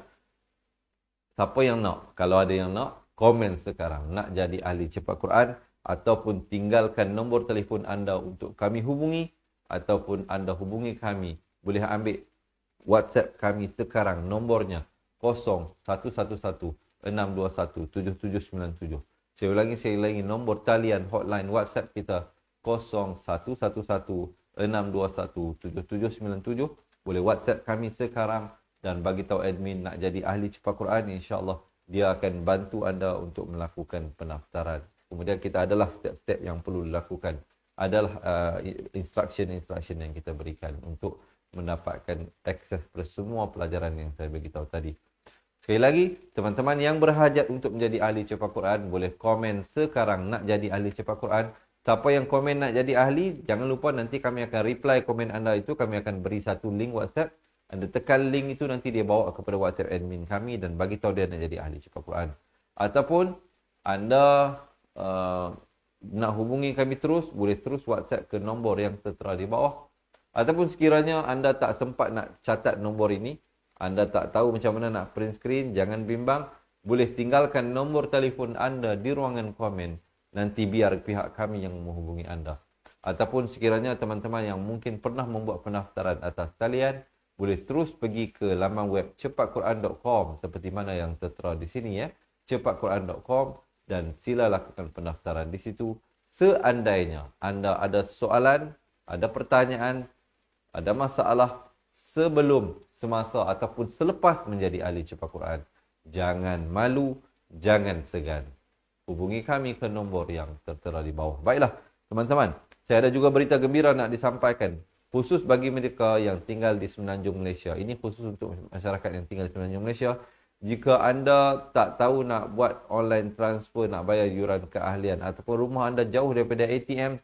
siapa yang nak? Kalau ada yang nak, komen sekarang. Nak jadi ahli cepat Quran, ataupun tinggalkan nombor telefon anda untuk kami hubungi, ataupun anda hubungi kami. Boleh ambil WhatsApp kami sekarang. Nombornya 0111-621-7797. Saya ulangi nombor talian hotline WhatsApp kita 0111-621-7797. Boleh WhatsApp kami sekarang dan bagi tahu admin nak jadi ahli cepat Quran, insya-Allah dia akan bantu anda untuk melakukan pendaftaran. Kemudian kita adalah step-step yang perlu dilakukan. Adalah instruction yang kita berikan untuk mendapatkan akses kepada semua pelajaran yang saya beritahu tadi. Sekali lagi, teman-teman yang berhajat untuk menjadi ahli cepat Quran, boleh komen sekarang nak jadi ahli cepat Quran. Siapa yang komen nak jadi ahli, jangan lupa nanti kami akan reply komen anda itu. Kami akan beri satu link WhatsApp. Anda tekan link itu, nanti dia bawa kepada WhatsApp admin kami dan bagi tahu dia nak jadi ahli cepat Quran. Ataupun anda nak hubungi kami terus, boleh terus WhatsApp ke nombor yang tertera di bawah. Ataupun sekiranya anda tak sempat nak catat nombor ini, anda tak tahu macam mana nak print screen, jangan bimbang. Boleh tinggalkan nombor telefon anda di ruangan komen. Nanti biar pihak kami yang menghubungi anda. Ataupun sekiranya teman-teman yang mungkin pernah membuat pendaftaran atas talian, boleh terus pergi ke laman web cepatquran.com seperti mana yang tertera di sini ya. cepatquran.com dan sila lakukan pendaftaran di situ. Seandainya anda ada soalan, ada pertanyaan, ada masalah sebelum, semasa ataupun selepas menjadi ahli cepat Quran, jangan malu, jangan segan. Hubungi kami ke nombor yang tertera di bawah. Baiklah, teman-teman, saya ada juga berita gembira nak disampaikan. Khusus bagi mereka yang tinggal di Semenanjung Malaysia. Ini khusus untuk masyarakat yang tinggal di Semenanjung Malaysia. Jika anda tak tahu nak buat online transfer, nak bayar yuran keahlian, ataupun rumah anda jauh daripada ATM,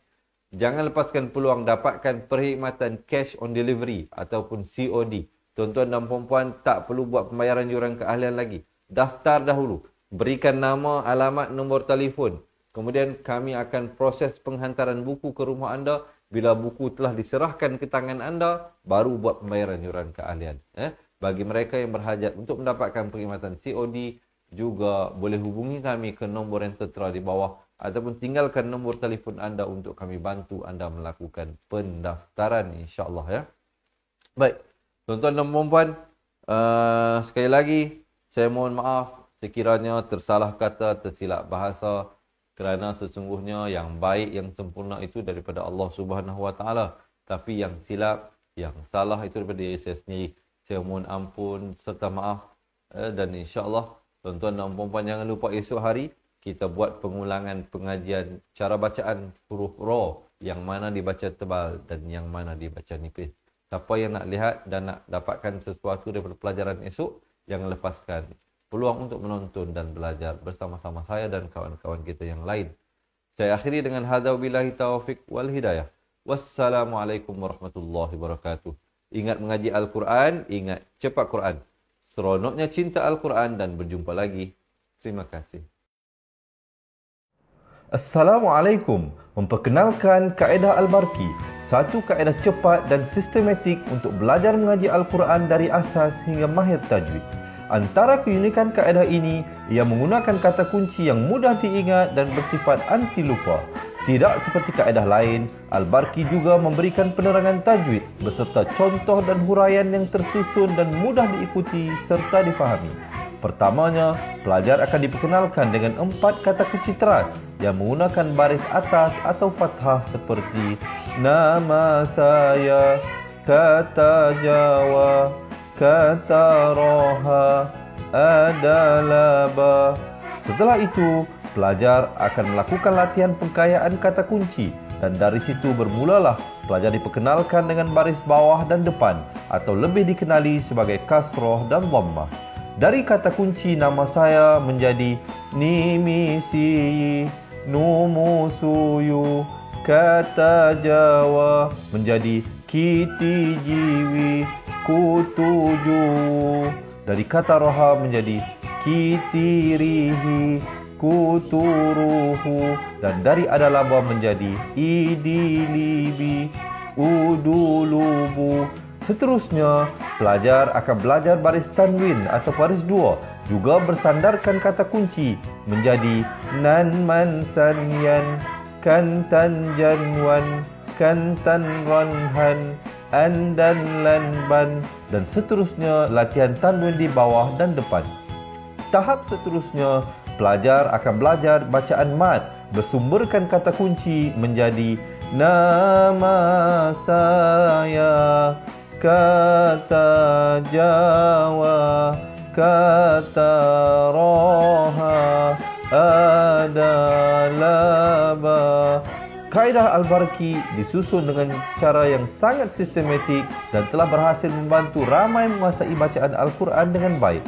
jangan lepaskan peluang dapatkan perkhidmatan cash on delivery ataupun COD. Tuan-tuan dan puan-puan tak perlu buat pembayaran yuran keahlian lagi. Daftar dahulu. Berikan nama, alamat, nombor telefon. Kemudian kami akan proses penghantaran buku ke rumah anda. Bila buku telah diserahkan ke tangan anda, baru buat pembayaran yuran keahlian. Bagi mereka yang berhajat untuk mendapatkan perkhidmatan COD, juga boleh hubungi kami ke nombor yang tertera di bawah. Ataupun tinggalkan nombor telefon anda untuk kami bantu anda melakukan pendaftaran, insya-Allah ya. Baik. Tuan-tuan dan puan-puan, sekali lagi saya mohon maaf sekiranya tersalah kata, tersilap bahasa, kerana sesungguhnya yang baik, yang sempurna itu daripada Allah Subhanahu Wa Taala. Tapi yang silap, yang salah itu daripada diri saya sendiri. Saya mohon ampun serta maaf, dan insya-Allah tuan-tuan dan puan-puan jangan lupa esok hari kita buat pengulangan pengajian cara bacaan huruf ra, yang mana dibaca tebal dan yang mana dibaca nipis. Siapa yang nak lihat dan nak dapatkan sesuatu daripada pelajaran esok, jangan lepaskan peluang untuk menonton dan belajar bersama-sama saya dan kawan-kawan kita yang lain. Saya akhiri dengan hadza billahi taufik wal hidayah. Wassalamualaikum warahmatullahi wabarakatuh. Ingat mengaji Al-Quran, ingat cepat Quran. Seronoknya cinta Al-Quran dan berjumpa lagi. Terima kasih. Assalamualaikum. Memperkenalkan kaedah Al-Barki, satu kaedah cepat dan sistematik untuk belajar mengaji Al-Quran dari asas hingga mahir tajwid. Antara keunikan kaedah ini, ia menggunakan kata kunci yang mudah diingat dan bersifat anti lupa. Tidak seperti kaedah lain, Al-Barki juga memberikan penerangan tajwid beserta contoh dan huraian yang tersusun dan mudah diikuti serta difahami. Pertamanya, pelajar akan diperkenalkan dengan 4 kata kunci teras yang menggunakan baris atas atau fathah seperti nama saya, kata Jawa, kata Roha, adalah ba. Setelah itu, pelajar akan melakukan latihan pengkayaan kata kunci dan dari situ bermulalah pelajar diperkenalkan dengan baris bawah dan depan atau lebih dikenali sebagai kasroh dan dhammah. Dari kata kunci nama saya menjadi nimisi, numusuyu, kata Jawa menjadi kiti jiwi, kutuju. Dari kata roha menjadi kitirihi, kuturuhu. Dan dari adalaba menjadi idilibi, udulubu. Seterusnya, pelajar akan belajar baris tanwin atau baris dua, juga bersandarkan kata kunci menjadi nan man sanyan, kantan janwan, kantan ranhan, andan lanban, dan seterusnya latihan tanwin di bawah dan depan. Tahap seterusnya, pelajar akan belajar bacaan mad bersumberkan kata kunci menjadi nama saya, kata Jawa, kata Roha, adalah ba. Kaedah Al-Barki disusun dengan cara yang sangat sistematik dan telah berhasil membantu ramai menguasai bacaan Al-Quran dengan baik.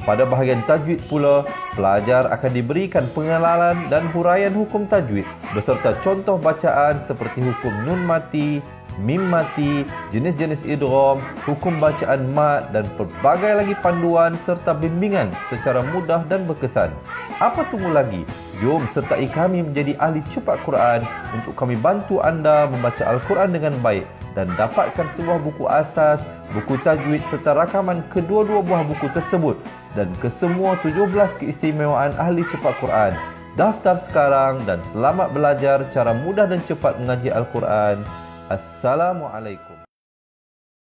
Pada bahagian tajwid pula, pelajar akan diberikan pengenalan dan huraian hukum tajwid beserta contoh bacaan seperti hukum nun mati, mim mati, jenis-jenis idgham, hukum bacaan mad dan pelbagai lagi panduan serta bimbingan secara mudah dan berkesan. Apa tunggu lagi? Jom sertai kami menjadi ahli cepat Quran untuk kami bantu anda membaca Al-Quran dengan baik dan dapatkan sebuah buku asas, buku tajwid serta rakaman kedua-dua buah buku tersebut dan kesemua 17 keistimewaan ahli cepat Quran. Daftar sekarang dan selamat belajar cara mudah dan cepat mengaji Al-Quran. Assalamualaikum.